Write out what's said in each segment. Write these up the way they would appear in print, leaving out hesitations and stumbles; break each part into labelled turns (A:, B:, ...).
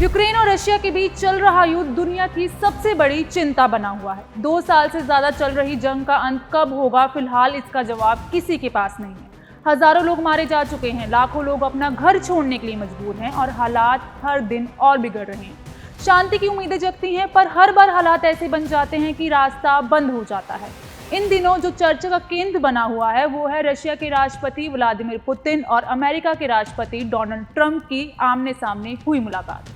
A: Ukraine और Russia के बीच चल रहा युद्ध दुनिया की सबसे बड़ी चिंता बना हुआ है। 2 साल से ज्यादा चल रही जंग का अंत कब होगा, फिलहाल इसका जवाब किसी के पास नहीं है। हजारों लोग मारे जा चुके हैं, लाखों लोग अपना घर छोड़ने के लिए मजबूर हैं और हालात हर दिन और बिगड़ रहे हैं। शांति की उम्मीदें जगती हैं, पर हर बार हालात ऐसे बन जाते हैं कि रास्ता बंद हो जाता है। इन दिनों जो चर्चा का केंद्र बना हुआ है वो है रशिया के राष्ट्रपति व्लादिमीर पुतिन और अमेरिका के राष्ट्रपति डोनाल्ड ट्रंप की आमने सामने हुई मुलाकात।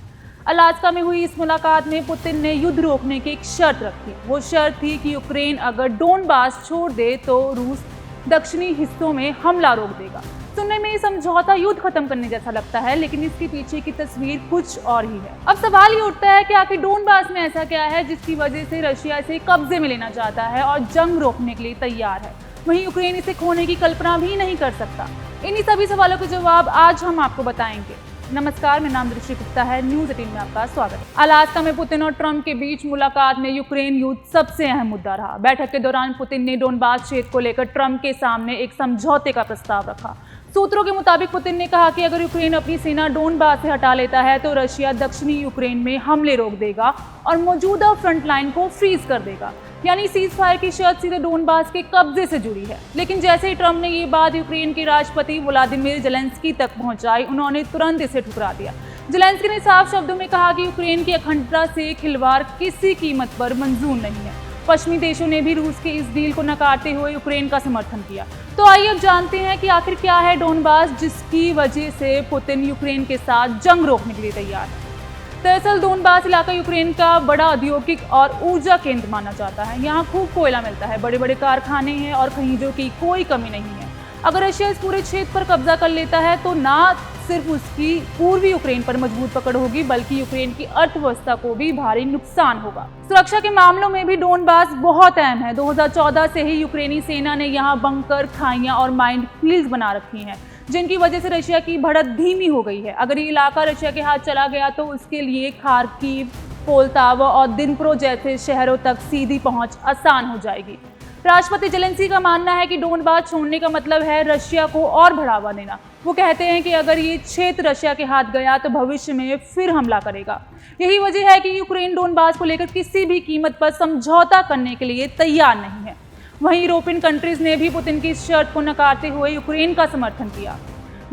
A: अलास्का में हुई इस मुलाकात में पुतिन ने युद्ध रोकने की एक शर्त रखी। वो शर्त थी कि यूक्रेन अगर डोनबास छोड़ दे तो रूस दक्षिणी हिस्सों में हमला रोक देगा। सुनने में ये समझौता युद्ध खत्म करने जैसा लगता है, लेकिन इसके पीछे की तस्वीर कुछ और ही है। अब सवाल ये उठता है कि आखिर डोनबास में ऐसा क्या है जिसकी वजह से रशिया इसे कब्जे में लेना चाहता है और जंग रोकने के लिए तैयार है, वहीं यूक्रेन इसे खोने की कल्पना भी नहीं कर सकता। इन्हीं सभी सवालों के जवाब आज हम आपको बताएंगे। नमस्कार, मेरा नाम दृष्टि गुप्ता है, न्यूज़ 18 में आपका स्वागत है। अलास्का में पुतिन और ट्रंप के बीच मुलाकात में यूक्रेन युद्ध सबसे अहम मुद्दा रहा। बैठक के दौरान पुतिन ने डोनबास क्षेत्र को लेकर ट्रंप के सामने एक समझौते का प्रस्ताव रखा। सूत्रों के मुताबिक पुतिन ने कहा कि अगर यूक्रेन अपनी सेना डोनबास से हटा लेता है तो रशिया दक्षिणी यूक्रेन में हमले रोक देगा और मौजूदा फ्रंट लाइन को फ्रीज कर देगा। यानी सीज फायर की शर्त सीधे डोनबास के कब्जे से जुड़ी है। लेकिन जैसे ही ट्रंप ने ये बात यूक्रेन के राष्ट्रपति व्लादिमीर जेलेंस्की तक पहुंचाई, उन्होंने तुरंत इसे ठुकरा दिया। जेलेंस्की ने साफ शब्दों में कहा कि यूक्रेन की अखंडता से खिलवाड़ किसी कीमत पर मंजूर नहीं है। पश्चिमी देशों ने भी रूस के इस डील को नकारते हुए यूक्रेन का समर्थन किया। तो आइए अब जानते हैं कि आखिर क्या है डोनबास जिसकी वजह से पुतिन यूक्रेन के साथ जंग रोकने के लिए तैयार है। दरअसल डोनबास इलाका यूक्रेन का बड़ा औद्योगिक और ऊर्जा केंद्र माना जाता है। यहाँ खूब कोयला मिलता है, बड़े बड़े कारखाने हैं और खनिजों की कोई कमी नहीं है। अगर रशिया इस पूरे क्षेत्र पर कब्जा कर लेता है तो ना सिर्फ उसकी पूर्वी यूक्रेन पर मजबूत पकड़ होगी, बल्कि यूक्रेन की अर्थव्यवस्था को भी भारी नुकसान होगा। सुरक्षा के मामलों में भी डोनबास बहुत अहम है। 2014 से ही यूक्रेनी सेना ने यहाँ बंकर, खाइयां और माइन फील्ड बना रखी हैं, जिनकी वजह से रशिया की बढ़त धीमी हो गई है। अगर ये इलाका रशिया के हाथ चला गया तो उसके लिए खार्किव, पोलतावा और दिनप्रो जैसे शहरों तक सीधी पहुंच आसान हो जाएगी। राष्ट्रपति जेलेंस्की का मानना है कि डोनबास छोड़ने का मतलब है रशिया को और बढ़ावा देना। वो कहते हैं कि अगर ये क्षेत्र रशिया के हाथ गया तो भविष्य में फिर हमला करेगा। यही वजह है कि यूक्रेन डोनबास को लेकर किसी भी कीमत पर समझौता करने के लिए तैयार नहीं है। वहीं यूरोपियन कंट्रीज ने भी पुतिन की इस शर्त को नकारते हुए यूक्रेन का समर्थन किया।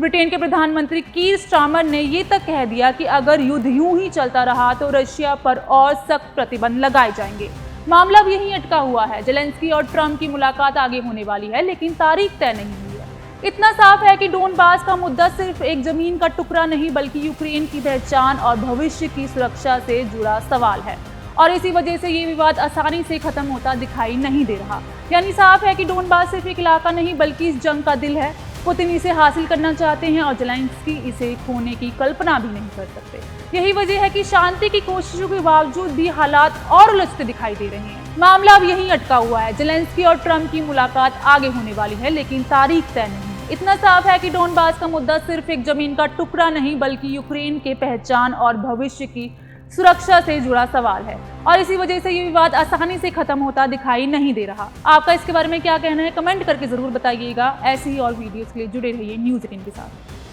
A: ब्रिटेन के प्रधानमंत्री कीर स्टारमर ने ये तक कह दिया कि अगर युद्ध यूं ही चलता रहा तो रशिया पर और सख्त प्रतिबंध लगाए जाएंगे। मामला अब यहीं अटका हुआ है। जेलेंस्की और ट्रंप की मुलाकात आगे होने वाली है, लेकिन तारीख तय नहीं हुई है। इतना साफ है कि डोनबास का मुद्दा सिर्फ एक जमीन का टुकड़ा नहीं, बल्कि यूक्रेन की पहचान और भविष्य की सुरक्षा से जुड़ा सवाल है। और इसी वजह से ये विवाद आसानी से खत्म होता दिखाई नहीं दे रहा। यानी साफ है कि डोनबास सिर्फ एक इलाका नहीं, बल्कि इस जंग का दिल है। पुतिन इसे हासिल करना चाहते हैं और जेलेंस्की इसे खोने की कल्पना भी नहीं कर सकते। यही वजह है कि शांति की कोशिशों के बावजूद भी हालात और उलझते दिखाई दे रहे हैं। मामला अब यहीं अटका हुआ है। जेलेंस्की और ट्रंप की मुलाकात आगे होने वाली है, लेकिन तारीख तय नहीं है। इतना साफ है कि डोनबास का मुद्दा सिर्फ एक जमीन का टुकड़ा नहीं, बल्कि यूक्रेन के पहचान और भविष्य की सुरक्षा से जुड़ा सवाल है। और इसी वजह से ये विवाद आसानी से खत्म होता दिखाई नहीं दे रहा। आपका इसके बारे में क्या कहना है, कमेंट करके जरूर बताइएगा। ऐसी ही और वीडियोस के लिए जुड़े रहिए न्यूज़ 18 के साथ।